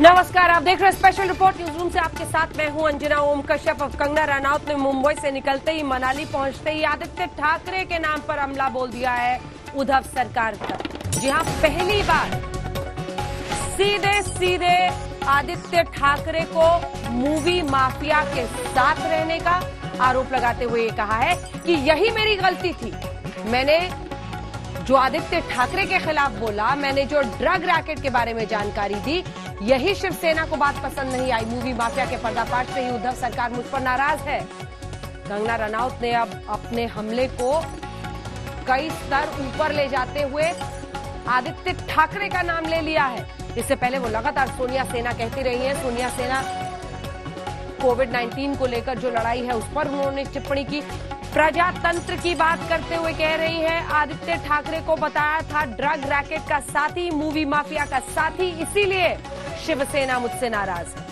नमस्कार, आप देख रहे हैं स्पेशल रिपोर्ट न्यूज रूम से। आपके साथ मैं हूं अंजना ओम कश्यप। कंगना रनौत ने मुंबई से निकलते ही मनाली पहुंचते ही आदित्य ठाकरे के नाम पर हमला बोल दिया है उद्धव सरकार का। जी हां, पहली बार सीधे आदित्य ठाकरे को मूवी माफिया के साथ रहने का आरोप लगाते हुए ये कहा है कि यही मेरी गलती थी। मैंने जो आदित्य ठाकरे के खिलाफ बोला, मैंने जो ड्रग रैकेट के बारे में जानकारी दी, यही शिवसेना को बात पसंद नहीं आई। मूवी माफिया के पर्दाफाश से ही उद्धव सरकार मुझ पर नाराज है। कंगना रनौत ने अब अपने हमले को कई स्तर ऊपर ले जाते हुए आदित्य ठाकरे का नाम ले लिया है। इससे पहले वो लगातार सोनिया सेना कहती रही है। सोनिया सेना कोविड-19 को लेकर जो लड़ाई है उस पर उन्होंने टिप्पणी की। प्रजातंत्र की बात करते हुए कह रही है आदित्य ठाकरे को बताया था ड्रग रैकेट का साथी, मूवी माफिया का साथी, इसीलिए शिवसेना मुझसे नाराज है।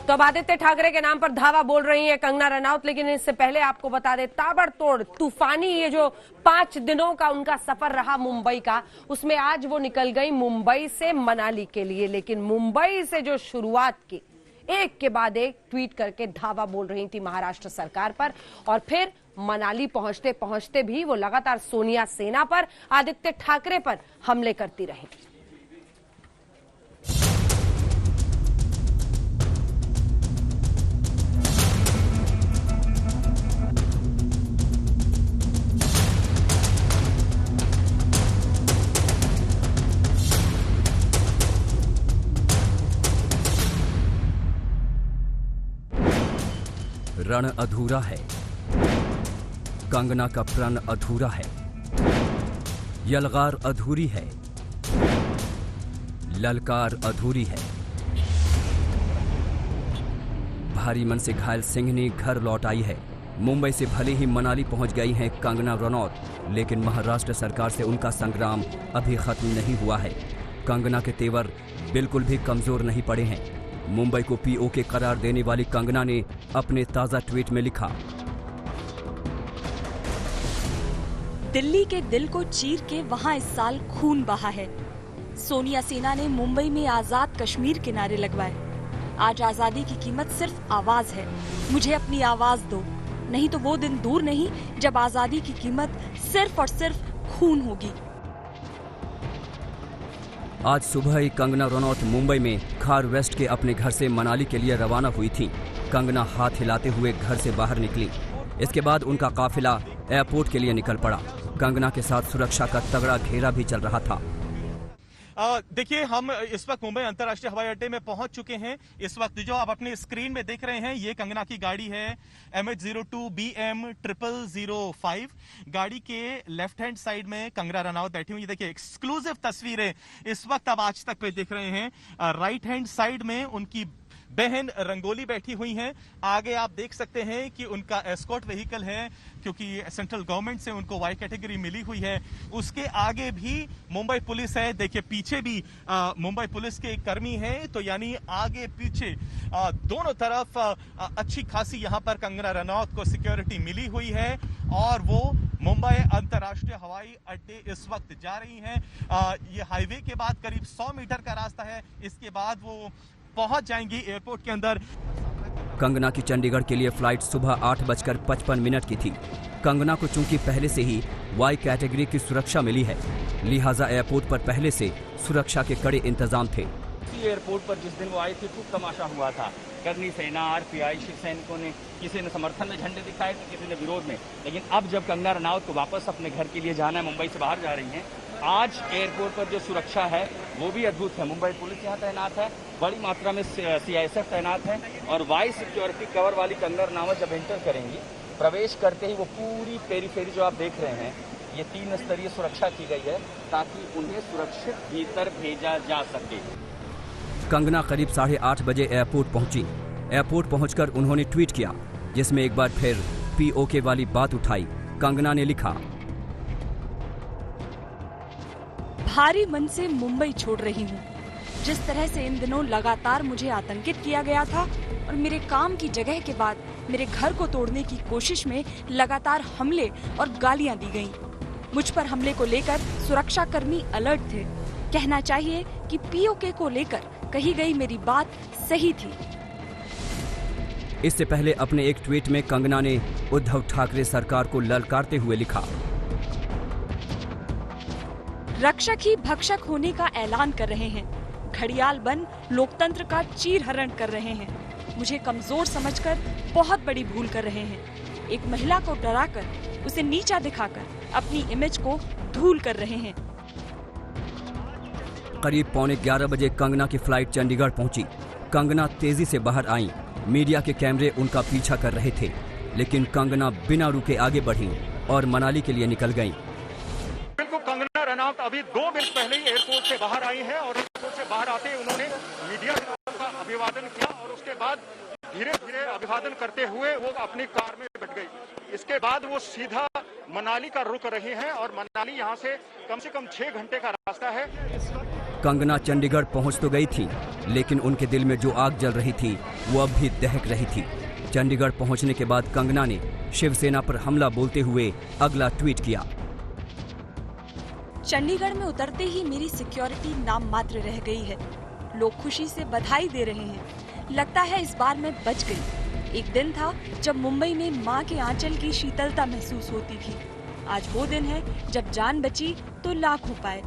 तो अब आदित्य ठाकरे के नाम पर धावा बोल रही है कंगना रनौत। लेकिन इससे पहले आपको बता दें, ताबड़तोड़ तूफानी ये जो 5 दिनों का उनका सफर रहा मुंबई का, उसमें आज वो निकल गई मुंबई से मनाली के लिए। लेकिन मुंबई से जो शुरुआत की, एक के बाद एक ट्वीट करके धावा बोल रही थी महाराष्ट्र सरकार पर, और फिर मनाली पहुंचते पहुंचते भी वो लगातार सोनिया सेना पर, आदित्य ठाकरे पर हमले करती रही। रण अधूरा है, कंगना का प्रण अधूरा है, यलगार अधूरी है, ललकार अधूरी है। भारी मन से घायल सिंघनी घर लौट आई है। मुंबई से भले ही मनाली पहुंच गई हैं कंगना रनौत, लेकिन महाराष्ट्र सरकार से उनका संग्राम अभी खत्म नहीं हुआ है। कंगना के तेवर बिल्कुल भी कमजोर नहीं पड़े हैं। मुंबई को पीओके करार देने वाली कंगना ने अपने ताजा ट्वीट में लिखा, दिल्ली के दिल को चीर के वहां इस साल खून बहा है। सोनिया सेना ने मुंबई में आजाद कश्मीर के नारे लगवाए। आज आजादी की कीमत सिर्फ आवाज है। मुझे अपनी आवाज दो, नहीं तो वो दिन दूर नहीं जब आजादी की कीमत सिर्फ और सिर्फ खून होगी। आज सुबह ही कंगना रनौत मुंबई में खार वेस्ट के अपने घर से मनाली के लिए रवाना हुई थी। कंगना हाथ हिलाते हुए घर से बाहर निकली। इसके बाद उनका काफिला एयरपोर्ट के लिए निकल पड़ा। कंगना के साथ सुरक्षा का तगड़ा घेरा भी चल रहा था। देखिए, हम इस वक्त मुंबई अंतर्राष्ट्रीय हवाई अड्डे में पहुंच चुके हैं। इस वक्त जो आप अपनी स्क्रीन में देख रहे हैं, ये कंगना की गाड़ी है MH02 BM 0005। गाड़ी के लेफ्ट हैंड साइड में कंगना रनौत बैठी हुई। देखिए, एक्सक्लूसिव तस्वीरें इस वक्त आप आज तक पे देख रहे हैं। राइट हैंड साइड में उनकी बहन रंगोली बैठी हुई हैं। आगे आप देख सकते हैं कि उनका एस्कॉर्ट व्हीकल है, क्योंकि सेंट्रल गवर्नमेंट से उनको वाई कैटेगरी मिली हुई है। उसके आगे भी मुंबई पुलिस है। देखिए, पीछे भी मुंबई पुलिस के कर्मी हैं। तो यानी आगे पीछे दोनों तरफ अच्छी खासी यहां पर कंगना रनौत को सिक्योरिटी मिली हुई है, और वो मुंबई अंतर्राष्ट्रीय हवाई अड्डे इस वक्त जा रही हैं। ये हाईवे के बाद करीब 100 मीटर का रास्ता है। इसके बाद वो पहुंच जाएंगी एयरपोर्ट के अंदर। कंगना की चंडीगढ़ के लिए फ्लाइट सुबह 8:55 की थी। कंगना को चूंकि पहले से ही वाई कैटेगरी की सुरक्षा मिली है, लिहाजा एयरपोर्ट पर पहले से सुरक्षा के कड़े इंतजाम थे। एयरपोर्ट पर जिस दिन वो आई थी, खूब तमाशा हुआ था। करनी सेना, आरपीआई, शिव सैनिकों ने, किसी ने समर्थन में झंडे दिखाए थे, किसी ने विरोध में। लेकिन अब जब कंगना रनौत को वापस अपने घर के लिए जाना है, मुंबई से बाहर जा रही हैं, आज एयरपोर्ट पर जो सुरक्षा है वो भी अद्भुत है। मुंबई पुलिस यहाँ तैनात है, बड़ी मात्रा में CISF तैनात है, और वाई सिक्योरिटी कवर वाली कंगना रनौत जब एंटर करेंगी, प्रवेश करते ही वो पूरी पेरीफेरी जो आप देख रहे हैं, ये 3 स्तरीय सुरक्षा की गई है ताकि उन्हें सुरक्षित भीतर भेजा जा सके। कंगना करीब 8:30 बजे एयरपोर्ट पहुंची। एयरपोर्ट पहुंचकर उन्होंने ट्वीट किया, जिसमें एक बार फिर पीओके वाली बात उठाई। कंगना ने लिखा, भारी मन से मुंबई छोड़ रही हूँ। जिस तरह से इन दिनों लगातार मुझे आतंकित किया गया था, और मेरे काम की जगह के बाद मेरे घर को तोड़ने की कोशिश में लगातार हमले और गालियां दी गईं। मुझ पर हमले को लेकर सुरक्षाकर्मी अलर्ट थे। कहना चाहिए कि पीओके को लेकर कही गई मेरी बात सही थी। इससे पहले अपने एक ट्वीट में कंगना ने उद्धव ठाकरे सरकार को ललकारते हुए लिखा, रक्षक ही भक्षक होने का ऐलान कर रहे हैं, घड़ियाल बन लोकतंत्र का चीरहरण कर रहे हैं, मुझे कमजोर समझकर बहुत बड़ी भूल कर रहे हैं, एक महिला को डराकर उसे नीचा दिखाकर अपनी इमेज को धूल कर रहे हैं। करीब 11:15 बजे कंगना की फ्लाइट चंडीगढ़ पहुंची। कंगना तेजी से बाहर आईं। मीडिया के कैमरे उनका पीछा कर रहे थे, लेकिन कंगना बिना रुके आगे बढ़ी और मनाली के लिए निकल गईं। बिल्कुल, कंगना रनौत अभी 2 मिनट पहले ही एयरपोर्ट से बाहर आई हैं और एयरपोर्ट से बाहर आते ही उन्होंने मीडिया का अभिवादन किया और उसके बाद धीरे धीरे अभिवादन करते हुए वो अपनी कार में बैठ गई। इसके बाद वो सीधा मनाली का रुख रही हैं और मनाली यहाँ से कम 6 घंटे का रास्ता है। कंगना चंडीगढ़ पहुंच तो गई थी, लेकिन उनके दिल में जो आग जल रही थी वो अब भी दहक रही थी। चंडीगढ़ पहुंचने के बाद कंगना ने शिवसेना पर हमला बोलते हुए अगला ट्वीट किया, चंडीगढ़ में उतरते ही मेरी सिक्योरिटी नाम मात्र रह गई है। लोग खुशी से बधाई दे रहे हैं। लगता है इस बार मैं बच गई। एक दिन था जब मुंबई में माँ के आंचल की शीतलता महसूस होती थी। आज वो दिन है जब जान बची तो लाख उपाय।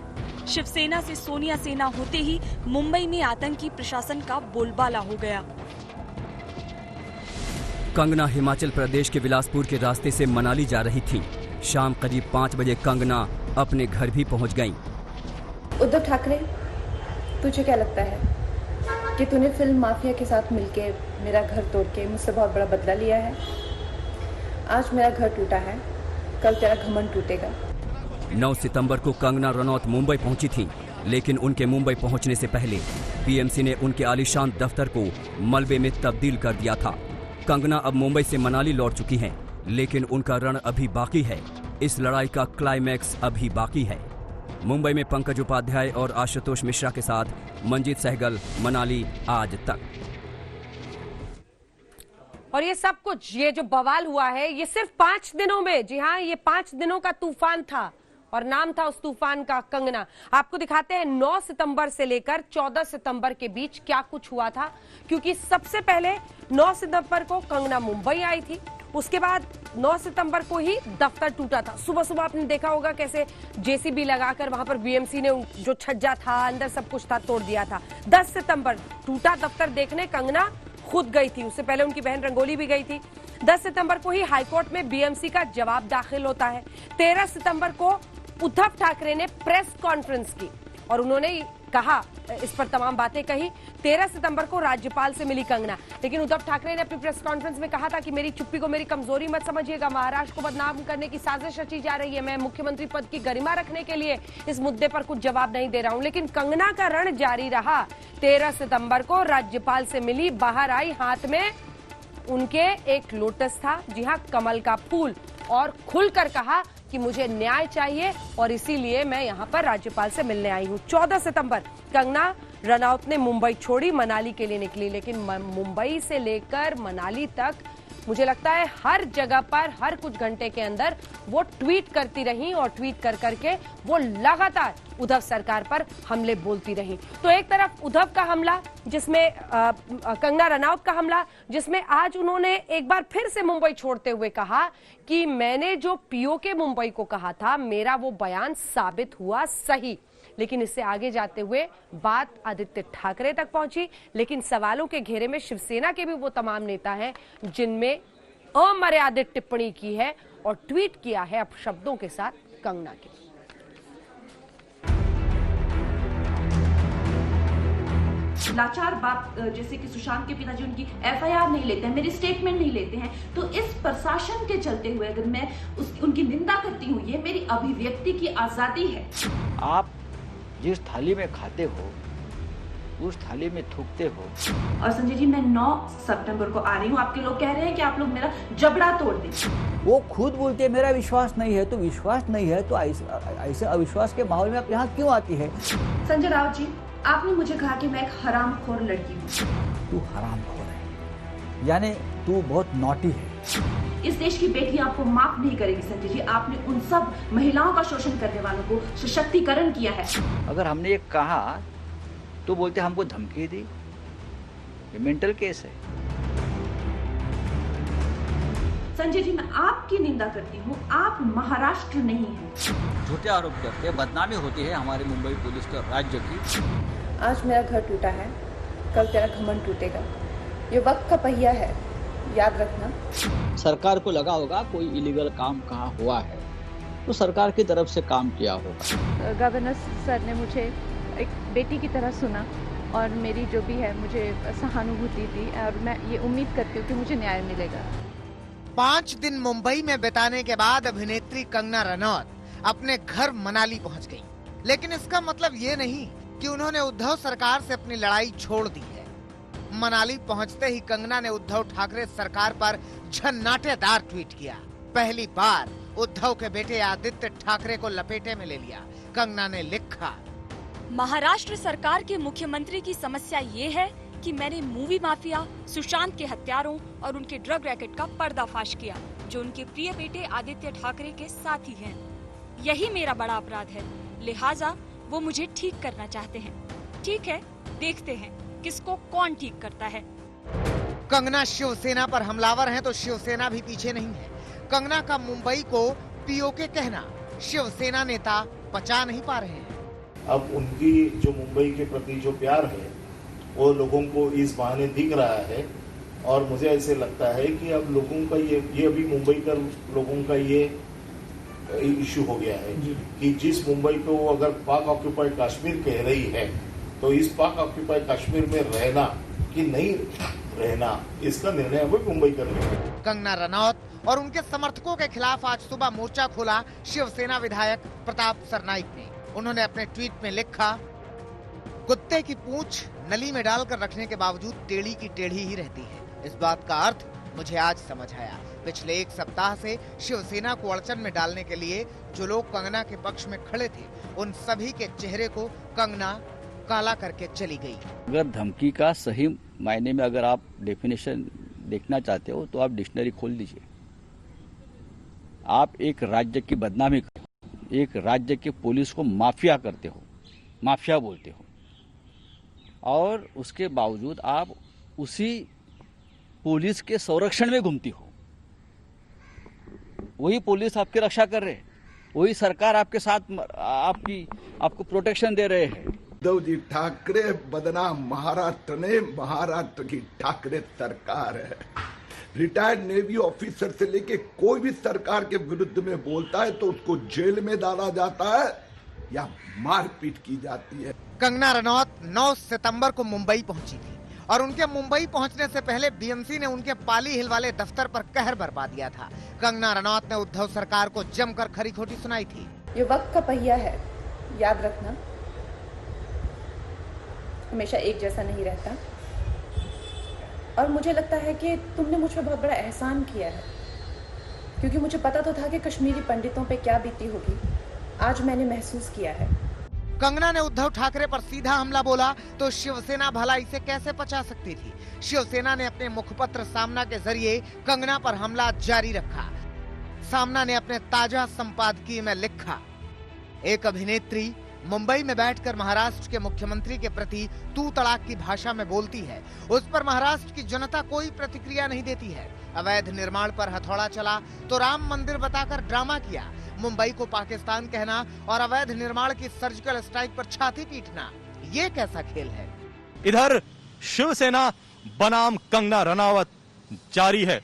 शिवसेना से सोनिया सेना होते ही मुंबई में आतंकी प्रशासन का बोलबाला हो गया। कंगना हिमाचल प्रदेश के बिलासपुर के रास्ते से मनाली जा रही थी। शाम करीब 5 बजे कंगना अपने घर भी पहुंच गईं। उद्धव ठाकरे, तुझे क्या लगता है कि तूने फिल्म माफिया के साथ मिलके मेरा घर तोड़ के मुझसे बहुत बड़ा बदला लिया है? आज मेरा घर टूटा है, कल तेरा घमंड टूटेगा। 9 सितंबर को कंगना रनौत मुंबई पहुंची थी, लेकिन उनके मुंबई पहुंचने से पहले पीएमसी ने उनके आलीशान दफ्तर को मलबे में तब्दील कर दिया था। कंगना अब मुंबई से मनाली लौट चुकी हैं, लेकिन उनका रण अभी बाकी है। इस लड़ाई का क्लाइमैक्स अभी बाकी है। मुंबई में पंकज उपाध्याय और आशुतोष मिश्रा के साथ मंजीत सहगल, मनाली आज तक। और ये सब कुछ, ये जो बवाल हुआ है, ये सिर्फ 5 दिनों में, जी हाँ, ये 5 दिनों का तूफान था और नाम था उस तूफान का कंगना। आपको दिखाते हैं 9 सितंबर से लेकर 14 सितंबर के बीच क्या कुछ हुआ था, क्योंकि सबसे पहले 9 सितंबर को कंगना मुंबई आई थी। उसके बाद 9 सितंबर को ही दफ्तर टूटा था। सुबह सुबह आपने देखा होगा कैसे जेसीबी लगाकर वहां पर बीएमसी ने जो छज्जा था, अंदर सब कुछ था, तोड़ दिया था। 10 सितंबर टूटा दफ्तर देखने कंगना खुद गई थी, उससे पहले उनकी बहन रंगोली भी गई थी। 10 सितंबर को ही हाईकोर्ट में बीएमसी का जवाब दाखिल होता है। 13 सितंबर को उद्धव ठाकरे ने प्रेस कॉन्फ्रेंस की और उन्होंने कहा, इस पर तमाम बातें कही। 13 सितंबर को राज्यपाल से मिली कंगना, लेकिन उद्धव ठाकरे ने अपनी प्रेस कॉन्फ्रेंस में कहा था कि मेरी चुप्पी को मेरी कमजोरी मत समझिएगा, महाराष्ट्र को बदनाम करने की साजिश रची जा रही है, मैं मुख्यमंत्री पद की गरिमा रखने के लिए इस मुद्दे पर कुछ जवाब नहीं दे रहा हूं। लेकिन कंगना का रण जारी रहा। 13 सितंबर को राज्यपाल से मिली, बाहर आई, हाथ में उनके एक लोटस था, जी हां, कमल का फूल, और खुलकर कहा कि मुझे न्याय चाहिए और इसीलिए मैं यहां पर राज्यपाल से मिलने आई हूं। 14 सितंबर कंगना रनौत ने मुंबई छोड़ी, मनाली के लिए निकली, लेकिन मुंबई से लेकर मनाली तक मुझे लगता है हर जगह पर हर कुछ घंटे के अंदर वो ट्वीट करती रही और ट्वीट कर करके वो लगातार उद्धव सरकार पर हमले बोलती रही। तो एक तरफ उद्धव का हमला, जिसमें कंगना रनौत का हमला, जिसमें आज उन्होंने एक बार फिर से मुंबई छोड़ते हुए कहा कि मैंने जो पीओके मुंबई को कहा था, मेरा वो बयान साबित हुआ सही। लेकिन इससे आगे जाते हुए बात आदित्य ठाकरे तक पहुंची, लेकिन सवालों के घेरे में शिवसेना के भी वो तमाम नेता हैं जिनमें अमर्यादित टिप्पणी की है और ट्वीट किया है अपशब्दों के साथ कंगना के। लाचार बात, जैसे कि सुशांत के पिताजी उनकी एफआईआर नहीं लेते हैं, मेरी स्टेटमेंट नहीं लेते हैं, तो इस प्रशासन के चलते हुए अगर मैं उनकी निंदा करती हूँ, ये मेरी अभिव्यक्ति की आजादी है। आप जिस थाली में खाते हो उस थाली में थूकते हो। और संजय जी, मैं 9 सितंबर को आ रही हूँ, आपके लोग कह रहे हैं कि आप लोग मेरा जबड़ा तोड़ दें। वो खुद बोलते हैं मेरा विश्वास नहीं है, तो विश्वास नहीं है तो ऐसे अविश्वास के माहौल में आप यहाँ क्यों आती है? संजय राउत जी, आपने मुझे कहा कि मैं एक हरामखोर लड़की हूँ। तू हरामखोर है, यानी तू बहुत नॉटी है। इस देश की बेटी आपको माफ नहीं करेगी संजय जी। आपने उन सब महिलाओं का शोषण करने वालों को सशक्तिकरण किया है। अगर हमने ये कहा तो बोलते हमको धमकी दी, ये मेंटल केस है। संजय जी, मैं आपकी निंदा करती हूँ, आप महाराष्ट्र नहीं हैं। झूठे आरोप करते हैं, बदनामी होती है हमारे मुंबई पुलिस के राज्य की। आज मेरा घर टूटा है, कल तेरा घमंड टूटेगा। ये वक्त का पहिया है, याद रखना। सरकार को लगा होगा कोई इलीगल काम कहाँ हुआ है तो सरकार की तरफ से काम किया होगा। गवर्नर सर ने मुझे एक बेटी की तरह सुना और मेरी जो भी है मुझे सहानुभूति दी और मैं ये उम्मीद करती हूँ कि मुझे न्याय मिलेगा। 5 दिन मुंबई में बिताने के बाद अभिनेत्री कंगना रनौत अपने घर मनाली पहुंच गई। लेकिन इसका मतलब ये नहीं कि उन्होंने उद्धव सरकार से अपनी लड़ाई छोड़ दी है। मनाली पहुंचते ही कंगना ने उद्धव ठाकरे सरकार पर झन्नाटेदार ट्वीट किया। पहली बार उद्धव के बेटे आदित्य ठाकरे को लपेटे में ले लिया। कंगना ने लिखा, महाराष्ट्र सरकार के मुख्यमंत्री की समस्या ये है कि मैंने मूवी माफिया सुशांत के हत्यारों और उनके ड्रग रैकेट का पर्दाफाश किया, जो उनके प्रिय बेटे आदित्य ठाकरे के साथी हैं। यही मेरा बड़ा अपराध है, लिहाजा वो मुझे ठीक करना चाहते हैं। ठीक है, देखते हैं किसको कौन ठीक करता है। कंगना शिवसेना पर हमलावर हैं तो शिवसेना भी पीछे नहीं है। कंगना का मुंबई को पीओके कहना शिवसेना नेता पचा नहीं पा रहे हैं। अब उनकी जो मुंबई के प्रति जो प्यार है वो लोगों को इस बहाने दिख रहा है और मुझे ऐसे लगता है कि अब लोगों का ये अभी मुंबई का लोगों का ये इशू हो गया है कि जिस मुंबई को वो अगर पाक ऑक्यूपाइड कश्मीर कह रही है तो इस पाक ऑक्यूपाइड कश्मीर में रहना कि नहीं रहना इसका निर्णय अब मुंबई कर रही है। कंगना रनौत और उनके समर्थकों के खिलाफ आज सुबह मोर्चा खोला शिवसेना विधायक प्रताप सरनाइक ने। उन्होंने अपने ट्वीट में लिखा, कुत्ते की पूंछ नली में डालकर रखने के बावजूद टेढ़ी की टेढ़ी ही रहती है। इस बात का अर्थ मुझे आज समझ आया। पिछले 1 सप्ताह से शिवसेना को अड़चन में डालने के लिए जो लोग कंगना के पक्ष में खड़े थे, उन सभी के चेहरे को कंगना काला करके चली गई। अगर धमकी का सही मायने में अगर आप डेफिनेशन देखना चाहते हो तो आप डिक्शनरी खोल लीजिए। आप एक राज्य की बदनामी करते हो, एक राज्य के पुलिस को माफिया करते हो, माफिया बोलते हो, और उसके बावजूद आप उसी पुलिस के संरक्षण में घूमती हो। वही पुलिस आपकी रक्षा कर रहे हैं, वही सरकार आपके साथ आपको प्रोटेक्शन दे रहे हैं। उद्धव जी ठाकरे बदनाम महाराष्ट्र ने, महाराष्ट्र की ठाकरे सरकार है। रिटायर्ड नेवी ऑफिसर से लेके कोई भी सरकार के विरुद्ध में बोलता है तो उसको जेल में डाला जाता है या मारपीट की जाती है। कंगना रनौत 9 सितंबर को मुंबई पहुंची थी और उनके मुंबई पहुंचने से पहले बीएमसी ने उनके पाली हिल वाले दफ्तर पर कहर बरपा दिया था। कंगना रनौत ने उद्धव सरकार को जमकर खरी खोटी सुनाई थी। ये वक्त का पहिया है, याद रखना, हमेशा एक जैसा नहीं रहता। और मुझे लगता है कि तुमने मुझ पर बहुत बड़ा एहसान किया है, क्योंकि मुझे पता तो था कि कश्मीरी पंडितों पे क्या बीती होगी। आज मैंने महसूस किया है। कंगना ने उद्धव ठाकरे पर सीधा हमला बोला तो शिवसेना भला इसे कैसे पचा सकती थी। शिवसेना ने अपने मुखपत्र सामना के जरिए कंगना पर हमला जारी रखा। सामना ने अपने ताजा संपादकीय में लिखा, एक अभिनेत्री मुंबई में बैठकर महाराष्ट्र के मुख्यमंत्री के प्रति तू तड़ाक की भाषा में बोलती है, उस पर महाराष्ट्र की जनता कोई प्रतिक्रिया नहीं देती है। अवैध निर्माण पर हथौड़ा चला तो राम मंदिर बताकर ड्रामा किया। मुंबई को पाकिस्तान कहना और अवैध निर्माण की सर्जिकल स्ट्राइक पर छाती पीटना, ये कैसा खेल है। इधर शिवसेना बनाम कंगना रनावत जारी है।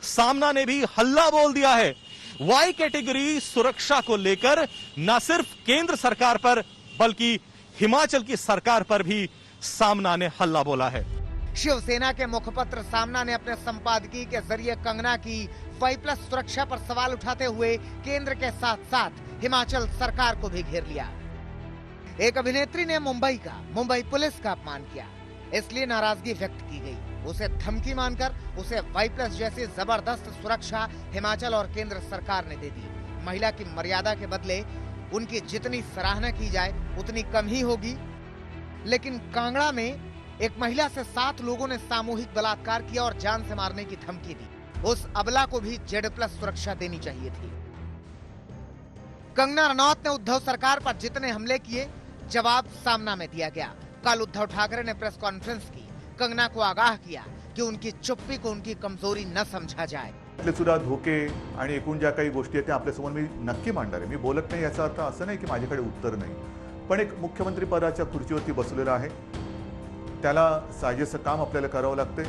सामना ने भी हल्ला बोल दिया है। वाई कैटेगरी सुरक्षा को लेकर न सिर्फ केंद्र सरकार पर बल्कि हिमाचल की सरकार पर भी सामना ने हल्ला बोला है। शिवसेना के मुखपत्र सामना ने अपने संपादकीय के जरिए कंगना की 5+ सुरक्षा पर सवाल उठाते हुए केंद्र के साथ साथ हिमाचल सरकार को भी घेर लिया। एक अभिनेत्री ने मुंबई पुलिस का अपमान किया, इसलिए नाराजगी व्यक्त की गई। उसे धमकी मानकर उसे 5+ जैसी जबरदस्त सुरक्षा हिमाचल और केंद्र सरकार ने दे दी। महिला की मर्यादा के बदले उनकी जितनी सराहना की जाए उतनी कम ही होगी। लेकिन कांगड़ा में एक महिला से 7 लोगों ने सामूहिक बलात्कार किया और जान से मारने की धमकी दी। उस अबला को भी Z+ सुरक्षा देनी चाहिए थी। कंगना रनौत ने उद्धव सरकार पर जितने हमले किए, जवाब सामना में दिया गया। कल उद्धव ठाकरे ने प्रेस कॉन्फ्रेंस की, कंगना को आगाह किया कि उनकी चुप्पी को उनकी कमजोरी न समझा जाए। सुद्धा धोके आणि एकूण ज्या काही गोष्टी आहेत त्या आपल्यासमोर मी नक्की मांडणार आहे। मी बोलत नाही याचा अर्थ असं नाही की माझ्याकडे उत्तर नाही, पण एक मुख्यमंत्री पदाच्या खुर्चीवरती बसलेला आहे, त्याला साजेसं काम आपल्याला करावं लागते।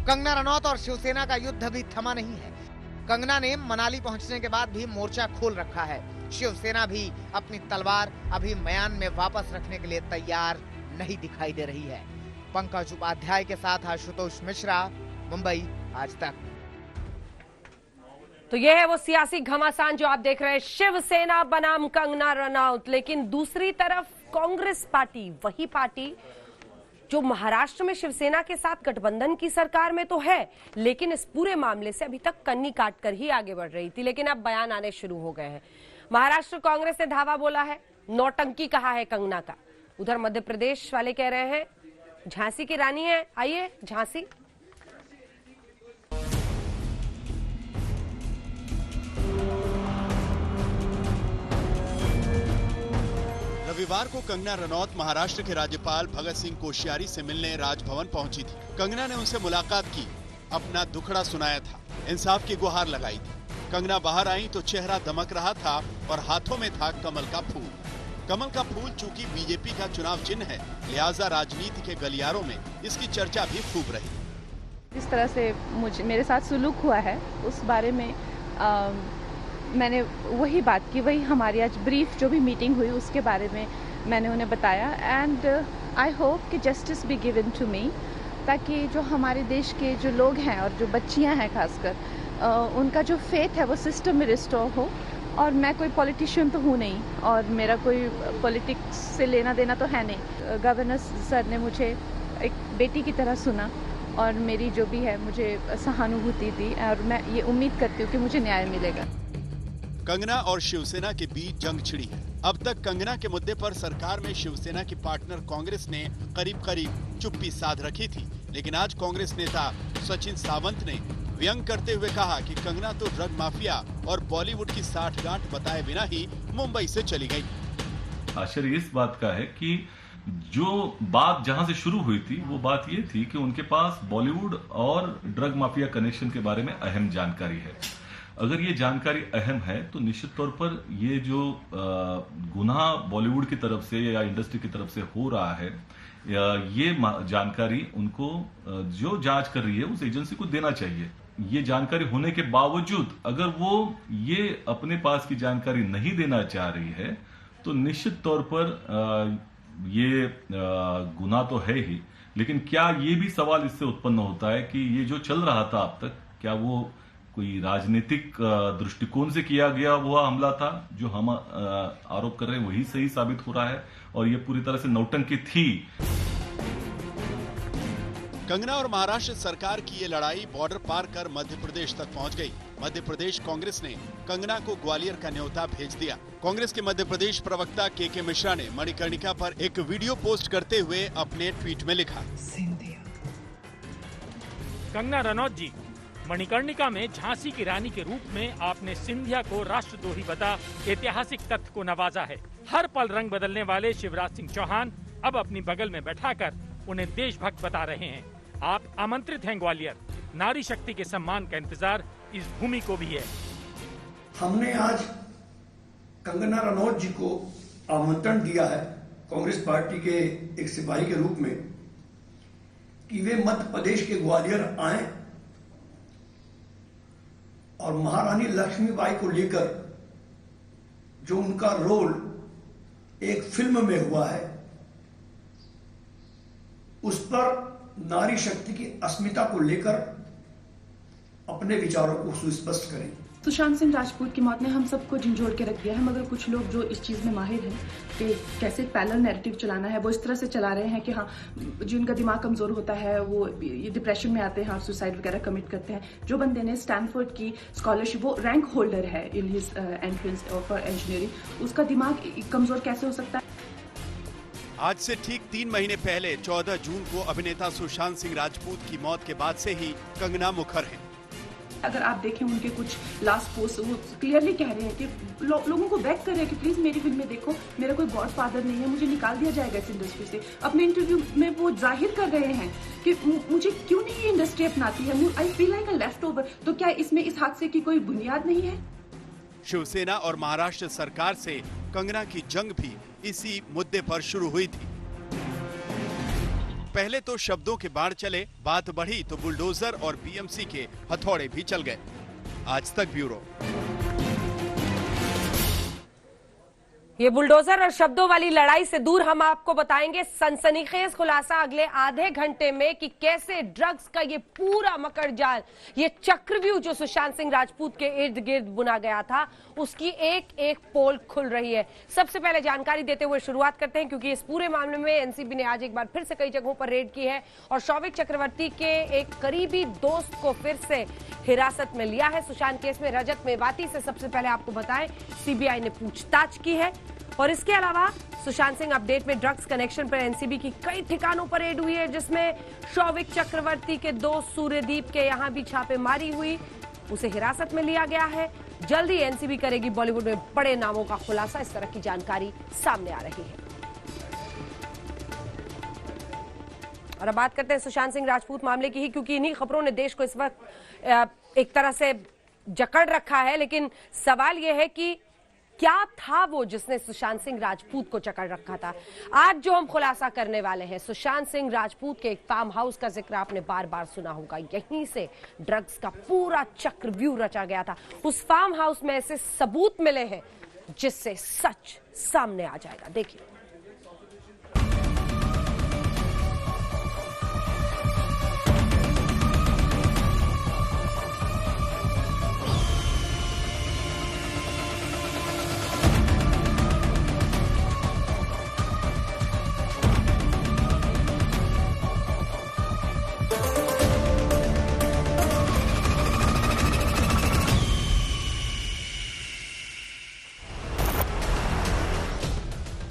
कंगना रनौत और शिवसेना का युद्ध भी थमा नहीं है। कंगना ने मनाली पहुंचने के बाद भी मोर्चा खोल रखा है। शिवसेना भी अपनी तलवार अभी म्यान में वापस रखने के लिए तैयार नहीं दिखाई दे रही है। पंकज उपाध्याय के साथ आशुतोष मिश्रा, मुंबई, आज तक। तो यह है वो सियासी घमासान जो आप देख रहे हैं, शिवसेना बनाम कंगना रनौत। लेकिन दूसरी तरफ कांग्रेस पार्टी, वही पार्टी जो महाराष्ट्र में शिवसेना के साथ गठबंधन की सरकार में तो है, लेकिन इस पूरे मामले से अभी तक कन्नी काटकर ही आगे बढ़ रही थी। लेकिन अब बयान आने शुरू हो गए हैं। महाराष्ट्र कांग्रेस ने धावा बोला है, नौटंकी कहा है कंगना का। उधर मध्य प्रदेश वाले कह रहे हैं झांसी की रानी है, आइए झांसी। रविवार को कंगना रनौत महाराष्ट्र के राज्यपाल भगत सिंह कोश्यारी से मिलने राजभवन पहुंची थी। कंगना ने उनसे मुलाकात की, अपना दुखड़ा सुनाया था, इंसाफ की गुहार लगाई थी। कंगना बाहर आई तो चेहरा दमक रहा था और हाथों में था कमल का फूल। कमल का फूल चूंकि बीजेपी का चुनाव चिन्ह है, लिहाजा राजनीति के गलियारों में इसकी चर्चा भी खूब रही। जिस तरह से मेरे साथ सुलूक हुआ है, उस बारे में मैंने वही बात की, वही हमारी आज ब्रीफ जो भी मीटिंग हुई उसके बारे में मैंने उन्हें बताया। एंड आई होप कि justice be given to me, ताकि जो हमारे देश के जो लोग हैं और जो बच्चियां हैं खासकर, उनका जो फेथ है वो सिस्टम में रिस्टोर हो। और मैं कोई पॉलिटिशियन तो हूँ नहीं और मेरा कोई पॉलिटिक्स से लेना देना तो है नहीं। गवर्नर सर ने मुझे एक बेटी की तरह सुना और मेरी जो भी है मुझे सहानुभूति दी और मैं ये उम्मीद करती हूँ कि मुझे न्याय मिलेगा। कंगना और शिवसेना के बीच जंग छिड़ी है। अब तक कंगना के मुद्दे पर सरकार में शिवसेना की पार्टनर कांग्रेस ने करीब करीब चुप्पी साध रखी थी, लेकिन आज कांग्रेस नेता सचिन सावंत ने व्यंग करते हुए कहा कि कंगना तो ड्रग माफिया और बॉलीवुड की साठगांठ बताए बिना ही मुंबई से चली गई। आश्चर्य इस बात का है कि जो बात जहां से शुरू हुई थी वो बात ये थी कि उनके पास बॉलीवुड और ड्रग माफिया कनेक्शन के बारे में अहम जानकारी है। अगर ये जानकारी अहम है तो निश्चित तौर पर ये जो गुनाह बॉलीवुड की तरफ से या इंडस्ट्री की तरफ से हो रहा है, ये जानकारी उनको जो जांच कर रही है उस एजेंसी को देना चाहिए। ये जानकारी होने के बावजूद अगर वो ये अपने पास की जानकारी नहीं देना चाह रही है तो निश्चित तौर पर ये गुनाह तो है ही, लेकिन क्या ये भी सवाल इससे उत्पन्न होता है कि ये जो चल रहा था अब तक, क्या वो कोई राजनीतिक दृष्टिकोण से किया गया हुआ हमला था? जो हम आरोप कर रहे हैं वही सही साबित हो रहा है और ये पूरी तरह से नौटंकी थी। कंगना और महाराष्ट्र सरकार की ये लड़ाई बॉर्डर पार कर मध्य प्रदेश तक पहुंच गई। मध्य प्रदेश कांग्रेस ने कंगना को ग्वालियर का न्योता भेज दिया। कांग्रेस के मध्य प्रदेश प्रवक्ता के मिश्रा ने मणिकर्णिका पर एक वीडियो पोस्ट करते हुए अपने ट्वीट में लिखा, कंगना रनौत जी, मणिकर्णिका में झांसी की रानी के रूप में आपने सिंधिया को राष्ट्रद्रोही बता ऐतिहासिक तथ्य को नवाजा है। हर पल रंग बदलने वाले शिवराज सिंह चौहान अब अपनी बगल में बैठाकर उन्हें देशभक्त बता रहे हैं। आप आमंत्रित हैं ग्वालियर। नारी शक्ति के सम्मान का इंतजार इस भूमि को भी है। हमने आज कंगना रनौत जी को आमंत्रण दिया है कांग्रेस पार्टी के एक सिपाही के रूप में कि वे मध्य प्रदेश के ग्वालियर आए और महारानी लक्ष्मीबाई को लेकर जो उनका रोल एक फिल्म में हुआ है उस पर नारी शक्ति की अस्मिता को लेकर अपने विचारों को सुस्पष्ट करें। सुशांत सिंह राजपूत की मौत ने हम सबको झंझोड़ के रख दिया है, मगर कुछ लोग जो इस चीज़ में माहिर हैं कि कैसे पैरेलल नैरेटिव चलाना है, वो इस तरह से चला रहे हैं कि हाँ, जिनका दिमाग कमज़ोर होता है वो डिप्रेशन में आते हैं और सुसाइड वगैरह कमिट करते हैं। जो बंदे ने स्टैनफोर्ड की स्कॉलरशिप, वो रैंक होल्डर है in his entrance for engineering, उसका दिमाग कमज़ोर कैसे हो सकता है? आज से ठीक 3 महीने पहले 14 जून को अभिनेता सुशांत सिंह राजपूत की मौत के बाद से ही कंगना मुखर हैं। अगर आप देखें उनके कुछ लास्ट पोस्ट, वो क्लियरली कह रहे हैं कि लोगों को बैक कर रहे हैं कि प्लीज मेरी फिल्में देखो, मेरा कोई गॉडफादर नहीं है, मुझे निकाल दिया जाएगा इस इंडस्ट्री से। अपने इंटरव्यू में वो जाहिर कर रहे हैं कि मुझे क्यों नहीं ये इंडस्ट्री अपनाती है, I feel like a left over. तो क्या इसमें इस हादसे की कोई बुनियाद नहीं है? शिवसेना और महाराष्ट्र सरकार से कंगना की जंग भी इसी मुद्दे पर शुरू हुई थी। पहले तो शब्दों के बाढ़ चले, बात बढ़ी तो बुलडोजर और बीएमसी के हथौड़े भी चल गए। आज तक ब्यूरो। ये बुलडोजर और शब्दों वाली लड़ाई से दूर हम आपको बताएंगे सनसनीखेज खुलासा अगले आधे घंटे में कि कैसे ड्रग्स का ये पूरा मकर जाल, ये चक्रव्यूह जो सुशांत सिंह राजपूत के इर्द गिर्द बुना गया था, उसकी एक एक पोल खुल रही है। सबसे पहले जानकारी देते हुए शुरुआत करते हैं, क्योंकि इस पूरे मामले में एनसीबी ने आज एक बार फिर से कई जगहों पर रेड की है और शौविक चक्रवर्ती के एक करीबी दोस्त को फिर से हिरासत में लिया है। सुशांत केस में रजत मेवाती से सबसे पहले आपको बताएं सीबीआई ने पूछताछ की है। और इसके अलावा सुशांत सिंह अपडेट में ड्रग्स कनेक्शन पर एनसीबी की कई ठिकानों पर रेड हुई है, जिसमें शौविक चक्रवर्ती के दोस्त सूर्यदीप के यहां भी छापेमारी हुई, उसे हिरासत में लिया गया है। जल्दी एनसीबी करेगी बॉलीवुड में बड़े नामों का खुलासा, इस तरह की जानकारी सामने आ रही है। और अब बात करते हैं सुशांत सिंह राजपूत मामले की ही, क्योंकि इन्हीं खबरों ने देश को इस वक्त एक तरह से जकड़ रखा है। लेकिन सवाल यह है कि क्या था वो जिसने सुशांत सिंह राजपूत को जकड़ रखा था। आज जो हम खुलासा करने वाले हैं, सुशांत सिंह राजपूत के एक फार्म हाउस का जिक्र आपने बार बार सुना होगा। यहीं से ड्रग्स का पूरा चक्रव्यूह रचा गया था। उस फार्म हाउस में ऐसे सबूत मिले हैं जिससे सच सामने आ जाएगा। देखिए।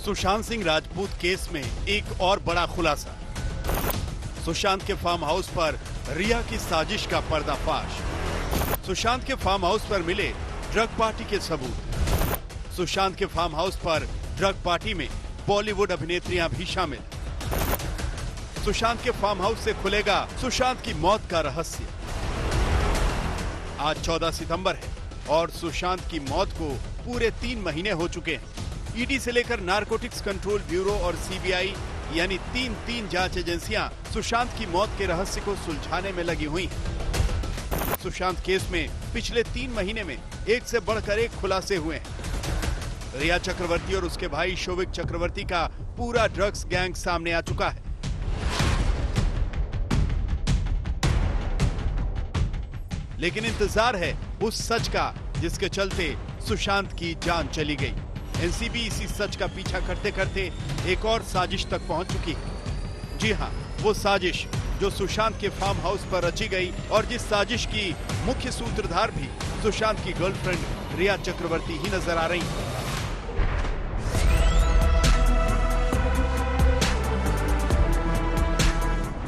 सुशांत सिंह राजपूत केस में एक और बड़ा खुलासा। सुशांत के फार्म हाउस पर रिया की साजिश का पर्दाफाश। सुशांत के फार्म हाउस पर मिले ड्रग पार्टी के सबूत। सुशांत के फार्म हाउस पर ड्रग पार्टी में बॉलीवुड अभिनेत्रियां भी शामिल। सुशांत के फार्म हाउस से खुलेगा सुशांत की मौत का रहस्य। आज 14 सितंबर है और सुशांत की मौत को पूरे 3 महीने हो चुके हैं। ईडी से लेकर नारकोटिक्स कंट्रोल ब्यूरो और सीबीआई यानी तीन जांच एजेंसियां सुशांत की मौत के रहस्य को सुलझाने में लगी हुई हैं। सुशांत केस में पिछले 3 महीने में एक से बढ़कर एक खुलासे हुए हैं। रिया चक्रवर्ती और उसके भाई शौविक चक्रवर्ती का पूरा ड्रग्स गैंग सामने आ चुका है। लेकिन इंतजार है उस सच का जिसके चलते सुशांत की जान चली गई। एनसीबी इसी सच का पीछा करते करते एक और साजिश तक पहुंच चुकी है। जी हां, वो साजिश जो सुशांत के फार्म हाउस पर रची गई और जिस साजिश की मुख्य सूत्रधार भी सुशांत की गर्लफ्रेंड रिया चक्रवर्ती ही नजर आ रही है।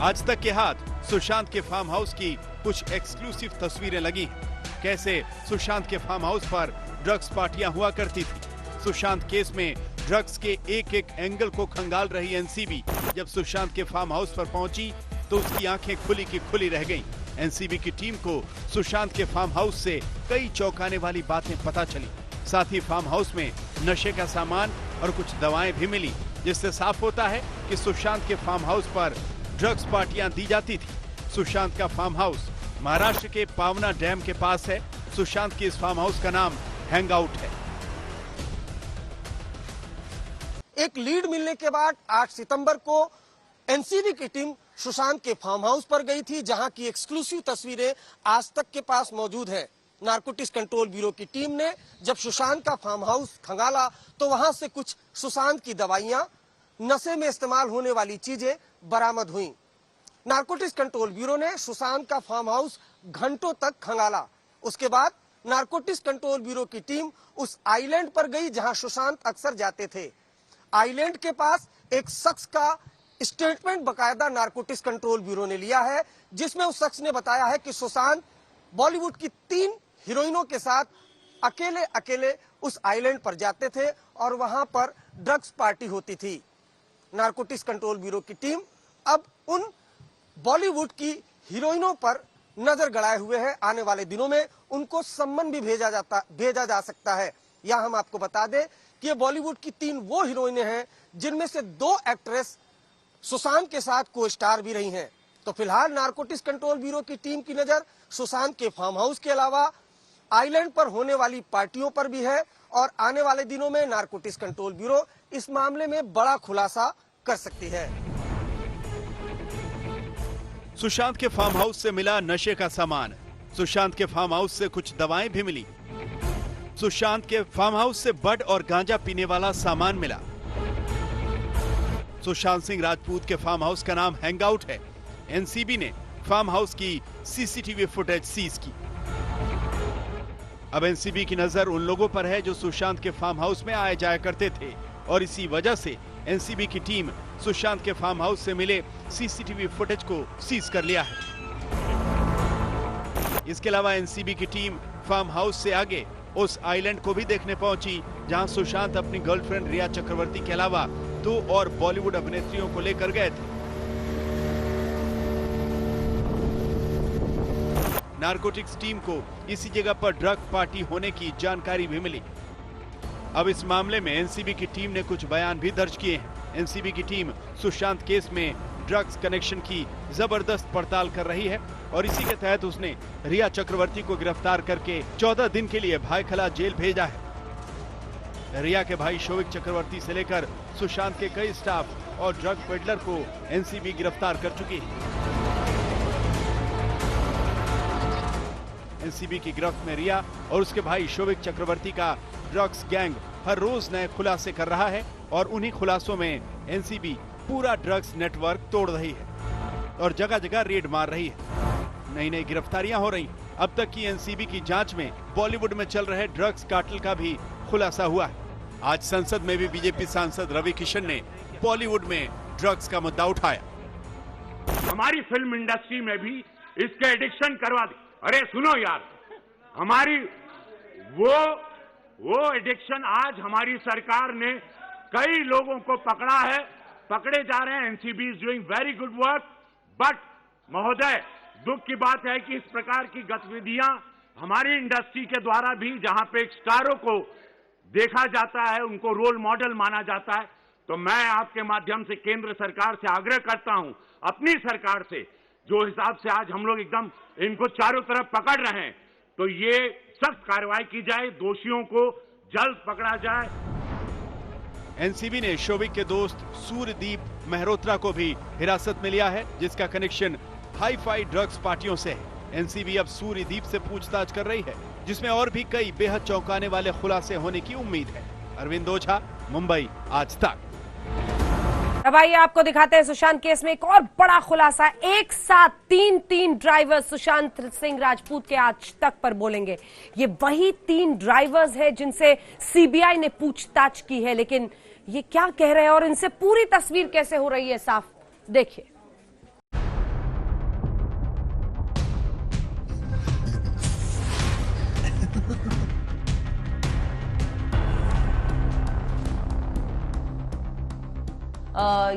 आज तक के हाथ सुशांत के फार्म हाउस की कुछ एक्सक्लूसिव तस्वीरें लगी हैं। कैसे सुशांत के फार्म हाउस पर ड्रग्स पार्टियां हुआ करती थी। सुशांत केस में ड्रग्स के एक एक एंगल को खंगाल रही एनसीबी जब सुशांत के फार्म हाउस पर पहुंची तो उसकी आंखें खुली की खुली रह गईं। एनसीबी की टीम को सुशांत के फार्म हाउस से कई चौंकाने वाली बातें पता चली। साथ ही फार्म हाउस में नशे का सामान और कुछ दवाएं भी मिली, जिससे साफ होता है कि सुशांत के फार्म हाउस पर ड्रग्स पार्टियां दी जाती थी। सुशांत का फार्म हाउस महाराष्ट्र के पावना डैम के पास है। सुशांत के इस फार्म हाउस का नाम हैंगआउट है। एक लीड मिलने के बाद 8 सितंबर को एनसीबी की टीम सुशांत के फार्म हाउस पर गई थी, जहां की एक्सक्लूसिव तस्वीरें आज तक के पास मौजूद है। नारकोटिक्स कंट्रोल ब्यूरो की टीम ने जब सुशांत का फार्म हाउस खंगाला तो वहां से कुछ सुशांत की दवाइयां, नशे में इस्तेमाल होने वाली चीजें बरामद हुई। नारकोटिक्स कंट्रोल ब्यूरो ने सुशांत का फार्म हाउस घंटों तक खंगाला। उसके बाद नारकोटिक्स कंट्रोल ब्यूरो की टीम उस आइलैंड पर गई जहां सुशांत अक्सर जाते थे। आइलैंड के पास एक शख्स का स्टेटमेंट बकायदा नारकोटिक्स कंट्रोल ब्यूरो ने लिया है, जिसमें उस शख्स ने बताया है कि सुशांत बॉलीवुड की 3 हीरोइनों के साथ अकेले अकेले उस आइलैंड पर जाते थे और वहां पर ड्रग्स पार्टी होती थी। नारकोटिक्स कंट्रोल ब्यूरो की टीम अब उन बॉलीवुड की हीरोइनों पर नजर गड़ाए हुए है। आने वाले दिनों में उनको सम्मन भी भेजा जा सकता है। या हम आपको बता दें कि ये बॉलीवुड की 3 वो हीरोइनें हैं जिनमें से 2 एक्ट्रेस सुशांत के साथ को स्टार भी रही हैं। तो फिलहाल नारकोटिक्स कंट्रोल ब्यूरो की टीम की नजर सुशांत के फार्म हाउस के अलावा आइलैंड पर होने वाली पार्टियों पर भी है और आने वाले दिनों में नारकोटिक्स कंट्रोल ब्यूरो इस मामले में बड़ा खुलासा कर सकती है। सुशांत के फार्म हाउस से मिला नशे का सामान। सुशांत के फार्म हाउस से कुछ दवाएं भी मिली। सुशांत के फार्म हाउस से बड और गांजा पीने वाला सामान मिला। सुशांत सिंह राजपूत के फार्म हाउस का नाम हैंगआउट है। एनसीबी ने फार्म हाउस की सीसीटीवी फुटेज सीज की। अब एनसीबी की नजर उन लोगों पर है जो सुशांत के फार्म हाउस में आए जाया करते थे और इसी वजह से एनसीबी की टीम सुशांत के फार्म हाउस से मिले सीसीटीवी फुटेज को सीज कर लिया है। इसके अलावा एनसीबी की टीम फार्म हाउस से आगे उस आइलैंड को भी देखने पहुंची जहां सुशांत अपनी गर्लफ्रेंड रिया चक्रवर्ती के अलावा 2 और बॉलीवुड अभिनेत्रियों को लेकर गए थे। नारकोटिक्स टीम को इसी जगह पर ड्रग पार्टी होने की जानकारी भी मिली। अब इस मामले में एनसीबी की टीम ने कुछ बयान भी दर्ज किए हैं। एनसीबी की टीम सुशांत केस में ड्रग्स कनेक्शन की जबरदस्त पड़ताल कर रही है और इसी के तहत उसने रिया चक्रवर्ती को गिरफ्तार करके 14 दिन के लिए भायखला जेल भेजा है। रिया के भाई शोविक चक्रवर्ती से लेकर सुशांत के कई स्टाफ और ड्रग पेडलर को एनसीबी गिरफ्तार कर चुकी है। एनसीबी की गिरफ्त में रिया और उसके भाई शोविक चक्रवर्ती का ड्रग्स गैंग हर रोज नए खुलासे कर रहा है और उन्हीं खुलासों में एनसीबी पूरा ड्रग्स नेटवर्क तोड़ रही है और जगह जगह रेड मार रही है। नई नई गिरफ्तारियां हो रही। अब तक की एनसीबी की जांच में बॉलीवुड में चल रहे ड्रग्स कार्टेल का भी खुलासा हुआ है। आज संसद में भी बीजेपी सांसद रवि किशन ने बॉलीवुड में ड्रग्स का मुद्दा उठाया। हमारी फिल्म इंडस्ट्री में भी इसके एडिक्शन करवा दी। अरे सुनो यार, हमारी वो एडिक्शन आज हमारी सरकार ने कई लोगों को पकड़ा है, पकड़े जा रहे हैं। NCB is doing very good work. But महोदय, दुख की बात है कि इस प्रकार की गतिविधियां हमारी इंडस्ट्री के द्वारा भी, जहां पे स्टारों को देखा जाता है, उनको रोल मॉडल माना जाता है, तो मैं आपके माध्यम से केंद्र सरकार से आग्रह करता हूं, अपनी सरकार से, जो हिसाब से आज हम लोग एकदम इनको चारों तरफ पकड़ रहे हैं, तो ये सख्त कार्रवाई की जाए, दोषियों को जल्द पकड़ा जाए। एनसीबी ने शोविक के दोस्त सूर्यदीप मेहरोत्रा को भी हिरासत में लिया है, जिसका कनेक्शन हाई-फाई ड्रग्स पार्टियों से है। एनसीबी अब सूर्यदीप से पूछताछ कर रही है, जिसमें और भी कई बेहद चौंकाने वाले खुलासे होने की उम्मीद है। अरविंद ओझा, मुंबई, आज तक। अब आइए आपको दिखाते हैं सुशांत केस में एक और बड़ा खुलासा। एक साथ तीन ड्राइवर्स सुशांत सिंह राजपूत के आज तक पर बोलेंगे। ये वही 3 ड्राइवर्स हैं जिनसे सीबीआई ने पूछताछ की है, लेकिन ये क्या कह रहे हैं और इनसे पूरी तस्वीर कैसे हो रही है साफ, देखिए।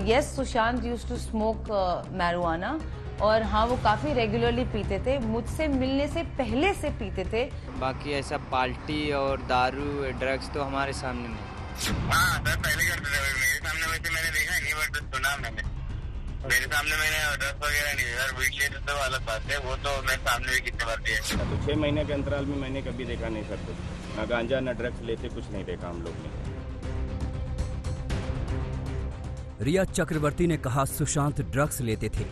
yes, Sushant used to smoke marijuana और हाँ, वो काफ़ी रेगुलरली पीते थे। मुझसे मिलने से पहले से पीते थे। बाकी ऐसा पार्टी और दारू ड्रग्स तो हमारे सामने नहीं। हाँ सर, पहले करते थे। मेरे सामने वैसे मैंने देखा नहीं, बट सुना मैंने। मेरे सामने मैंने ड्रग्स वगैरह नहीं देखा। वीट लेते तो अलग बात है, वो तो मेरे सामने भी कितने बार दिया। तो 6 महीने के अंतराल में मैंने कभी देखा नहीं सर कुछ, ना गांजा ना ड्रग्स लेते, कुछ नहीं देखा हम लोग ने। रिया चक्रवर्ती ने कहा सुशांत ड्रग्स लेते थे।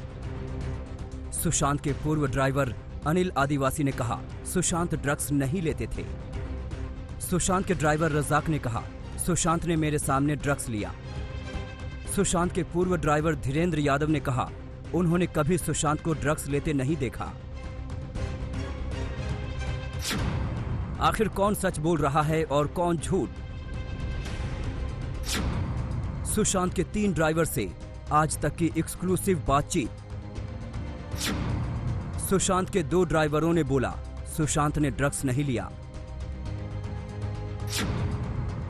सुशांत के पूर्व ड्राइवर अनिल आदिवासी ने कहा सुशांत ड्रग्स नहीं लेते थे। सुशांत के ड्राइवर रजाक ने कहा सुशांत ने मेरे सामने ड्रग्स लिया। सुशांत के पूर्व ड्राइवर धीरेन्द्र यादव ने कहा उन्होंने कभी सुशांत को ड्रग्स लेते नहीं देखा। आखिर कौन सच बोल रहा है और कौन झूठ? सुशांत के 3 ड्राइवर से आज तक की एक्सक्लूसिव बातचीत। सुशांत के 2 ड्राइवरों ने बोला सुशांत ने ड्रग्स नहीं लिया।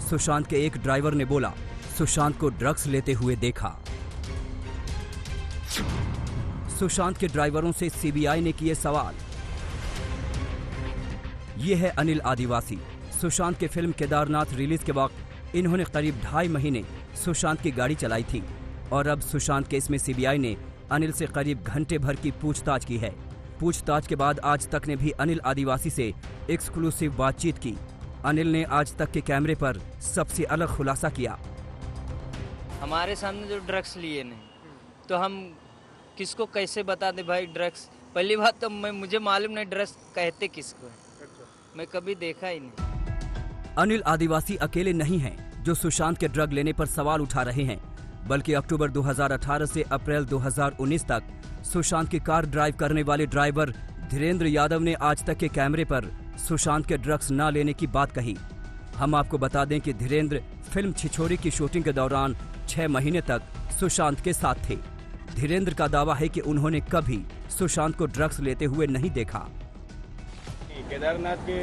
सुशांत के एक ड्राइवर ने बोला सुशांत को ड्रग्स लेते हुए देखा। सुशांत के ड्राइवरों से सीबीआई ने किए सवाल। ये है अनिल आदिवासी। सुशांत के फिल्म केदारनाथ रिलीज के वक्त इन्होंने करीब 2.5 महीने सुशांत की गाड़ी चलाई थी और अब सुशांत केस में सीबीआई ने अनिल से करीब घंटे भर की पूछताछ की है। पूछताछ के बाद आज तक ने भी अनिल आदिवासी से एक्सक्लूसिव बातचीत की। अनिल ने आज तक के कैमरे पर सबसे अलग खुलासा किया। हमारे सामने जो ड्रग्स लिए नहीं तो हम किसको कैसे बता दें भाई ड्रग्स। पहली बात तो मुझे मालूम नहीं ड्रग्स कहते किसको है, मैं कभी देखा ही नहीं। अनिल आदिवासी अकेले नहीं हैं जो सुशांत के ड्रग लेने पर सवाल उठा रहे हैं, बल्कि अक्टूबर 2018 से अप्रैल 2019 तक सुशांत की कार ड्राइव करने वाले ड्राइवर धीरेन्द्र यादव ने आज तक के कैमरे पर सुशांत के ड्रग्स न लेने की बात कही। हम आपको बता दें कि धीरेन्द्र फिल्म छिछोरे की शूटिंग के दौरान 6 महीने तक सुशांत के साथ थे। धीरेन्द्र का दावा है कि उन्होंने कभी सुशांत को ड्रग्स लेते हुए नहीं देखा। केदारनाथ के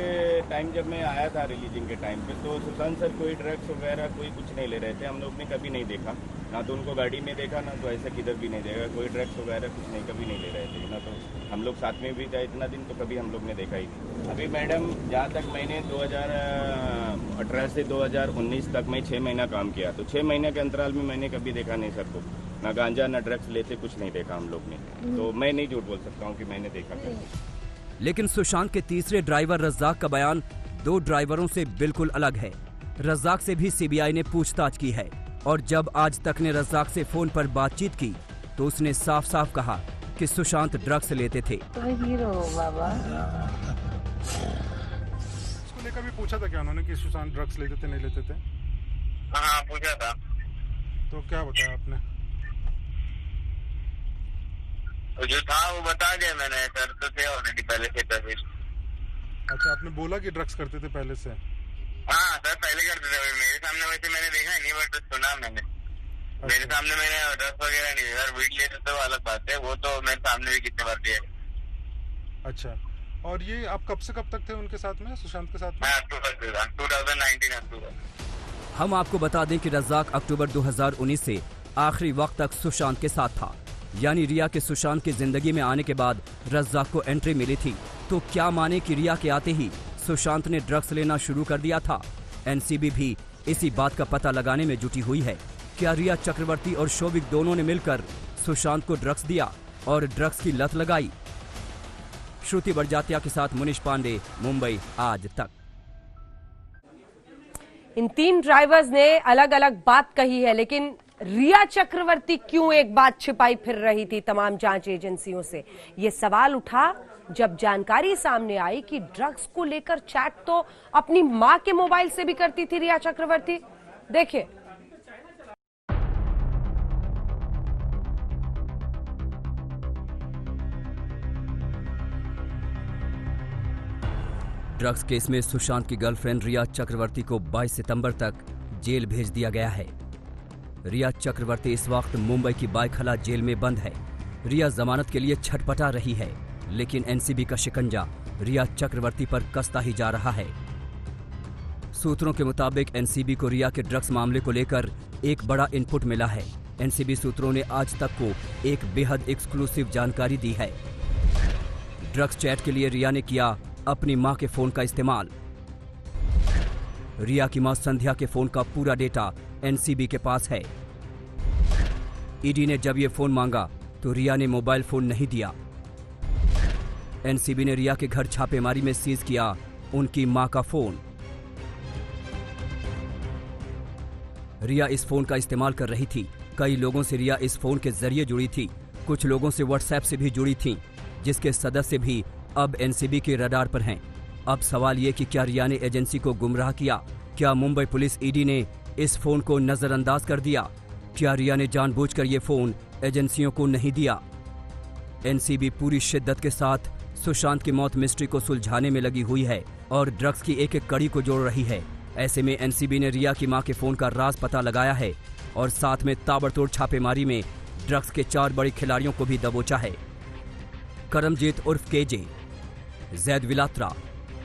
टाइम जब मैं आया था रिलीजिंग के टाइम पे तो सुशांत सर कोई ड्रग्स वगैरह कोई कुछ नहीं ले रहे थे। हम लोग ने कभी नहीं देखा, ना तो उनको गाड़ी में देखा ना तो ऐसा किधर भी नहीं देखा। कोई ड्रग्स वगैरह कुछ नहीं कभी नहीं ले रहे थे, ना तो हम लोग साथ में भी थे इतना दिन तो कभी हम लोग ने देखा ही नहीं। अभी मैडम जहाँ तक मैंने 2018 से 2019 तक मैं 6 महीना काम किया तो 6 महीने के अंतराल में मैंने कभी देखा नहीं सर को, ना गांजा ना ड्रग्स लेते कुछ नहीं देखा हम लोग ने। तो मैं नहीं झूठ बोल सकता हूँ कि मैंने देखा। लेकिन सुशांत के तीसरे ड्राइवर रज्जाक का बयान 2 ड्राइवरों से बिल्कुल अलग है। रज्जाक से भी सीबीआई ने पूछताछ की है और जब आज तक ने रज्जाक से फोन पर बातचीत की तो उसने साफ साफ कहा कि सुशांत ड्रग्स लेते थे। हीरो बाबा इसको लेकर भी पूछा था क्या उन्होंने कि सुशांत ड्रग्स लेते थे नहीं लेते थे? हाँ पूछा था। तो क्या बताया आपने? जो था वो बता दिया मैंने, सर तो थे ऑलरेडी पहले से तस्वीर। अच्छा, आपने बोला कि ड्रग्स करते थे पहले से? हाँ सर पहले करते थे, मेरे सामने वैसे मैंने देखा नहीं बट सुना मैंने। अच्छा। मेरे सामने मैंने ड्रग्स वगैरह नहीं सर, वीट लेते तो अलग बात है, वो तो मेरे सामने भी कितने बार दिया। अच्छा, और ये आप कब से कब तक थे उनके साथ में, सुशांत के साथ में? अक्टूबर 2019 अक्टूबर। हम आपको बता दें कि रज्जाक अक्टूबर 2019 से आखिरी वक्त तक सुशांत के साथ था, यानी रिया के सुशांत की जिंदगी में आने के बाद रज्जाक को एंट्री मिली थी। तो क्या माने कि रिया के आते ही सुशांत ने ड्रग्स लेना शुरू कर दिया था? एनसीबी भी इसी बात का पता लगाने में जुटी हुई है। क्या रिया चक्रवर्ती और शोभिक दोनों ने मिलकर सुशांत को ड्रग्स दिया और ड्रग्स की लत लगाई? श्रुति बड़जात्या के साथ मुनीश पांडे, मुंबई आज तक। इन 3 ड्राइवर्स ने अलग अलग बात कही है, लेकिन रिया चक्रवर्ती क्यों एक बात छिपाई फिर रही थी तमाम जांच एजेंसियों से? ये सवाल उठा जब जानकारी सामने आई कि ड्रग्स को लेकर चैट तो अपनी मां के मोबाइल से भी करती थी रिया चक्रवर्ती। देखिए। ड्रग्स केस में सुशांत की गर्लफ्रेंड रिया चक्रवर्ती को 22 सितंबर तक जेल भेज दिया गया है। रिया चक्रवर्ती इस वक्त मुंबई की बायखला जेल में बंद है। रिया जमानत के लिए छटपटा रही है, लेकिन एनसीबी का शिकंजा रिया चक्रवर्ती पर कसता ही जा रहा है। सूत्रों के मुताबिक एनसीबी को रिया के ड्रग्स मामले को लेकर एक बड़ा इनपुट मिला है। एनसीबी सूत्रों ने आज तक को एक बेहद एक्सक्लूसिव जानकारी दी है। ड्रग्स चैट के लिए रिया ने किया अपनी मां के फोन का इस्तेमाल। रिया की मां संध्या के फोन का पूरा डेटा एनसीबी के पास है। ईडी ने जब ये फोन मांगा तो रिया ने मोबाइल फोन नहीं दिया। एनसीबी ने रिया के घर छापेमारी में सीज किया उनकी मां का फोन। रिया इस फोन का इस्तेमाल कर रही थी। कई लोगों से रिया इस फोन के जरिए जुड़ी थी। कुछ लोगों से व्हाट्सएप से भी जुड़ी थी, जिसके सदस्य भी अब एनसीबी के रडार पर हैं। अब सवाल ये कि क्या रिया ने एजेंसी को गुमराह किया? क्या मुंबई पुलिस ईडी ने इस फोन को नजरअंदाज कर दिया? क्या रिया ने जानबूझकर ये फोन एजेंसियों को नहीं दिया? एनसीबी पूरी शिद्दत के साथ सुशांत की मौत मिस्ट्री को सुलझाने में लगी हुई है और ड्रग्स की एक एक कड़ी को जोड़ रही है। ऐसे में एनसीबी ने रिया की मां के फोन का राज पता लगाया है और साथ में ताबड़तोड़ छापेमारी में ड्रग्स के 4 बड़े खिलाड़ियों को भी दबोचा है। करमजीत उर्फ केजे, जैद विलात्रा,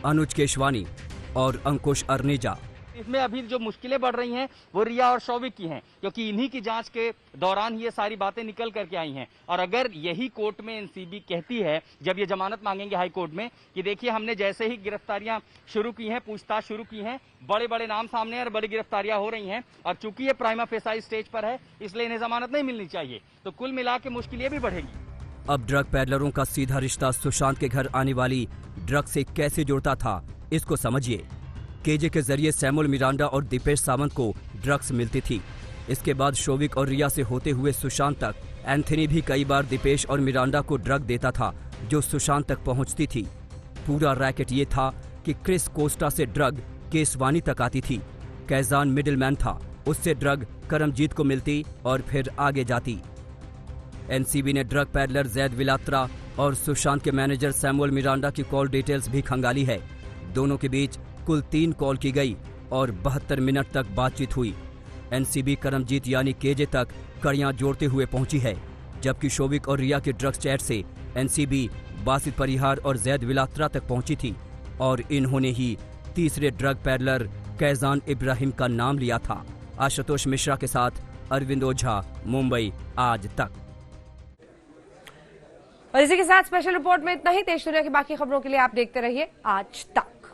अनुज केशवानी और अंकुश अर्नेजा। इसमें अभी जो मुश्किलें बढ़ रही हैं वो रिया और शौविक की हैं, क्योंकि इन्हीं की जांच के दौरान ये सारी बातें निकल करके आई हैं। और अगर यही कोर्ट में एनसीबी कहती है, जब ये जमानत मांगेंगे हाई कोर्ट में, कि देखिए हमने जैसे ही गिरफ्तारियां शुरू की हैं, पूछताछ शुरू की हैं, बड़े बड़े नाम सामने और बड़ी गिरफ्तारियां हो रही हैं, और चूंकि ये प्राइमा फेसाई स्टेज पर है इसलिए इन्हें जमानत नहीं मिलनी चाहिए, तो कुल मिला के मुश्किल ये भी बढ़ेगी। अब ड्रग पैडलरों का सीधा रिश्ता सुशांत के घर आने वाली ड्रग से कैसे जुड़ता था, इसको समझिए। केजे के जरिए सैमुअल मिरांडा और दीपेश सावंत को ड्रग्स मिलती थी। इसके बाद शोविक और रिया से होते हुए सुशांत तक एंथनी भी कई बार दीपेश और मिरांडा को ड्रग देता था, जो सुशांत तक पहुंचती थी। पूरा रैकेट ये था कि क्रिस कोस्टा से ड्रग केसवानी तक आती थी। कैजान मिडिलमैन था, उससे ड्रग करमजीत को मिलती और फिर आगे जाती। एनसीबी ने ड्रग पैडलर जैद विलात्रा और सुशांत के मैनेजर सैमुअल मिरांडा की कॉल डिटेल्स भी खंगाली है। दोनों के बीच कुल 3 कॉल की गई और 72 मिनट तक बातचीत हुई। एनसीबी करमजीत यानी केजे तक कड़ियां जोड़ते हुए पहुंची है, जबकि शोविक और रिया के ड्रग्स चैट से एनसीबी बासित परिहार और जैद विलात्रा तक पहुंची थी और इन्होंने ही तीसरे ड्रग पैडलर कैजान इब्राहिम का नाम लिया था। आशुतोष मिश्रा के साथ अरविंद ओझा, मुंबई आज तक। और इसी के साथ स्पेशल रिपोर्ट में इतना ही। देश दुनिया की बाकी खबरों के लिए आप देखते रहिए आज तक।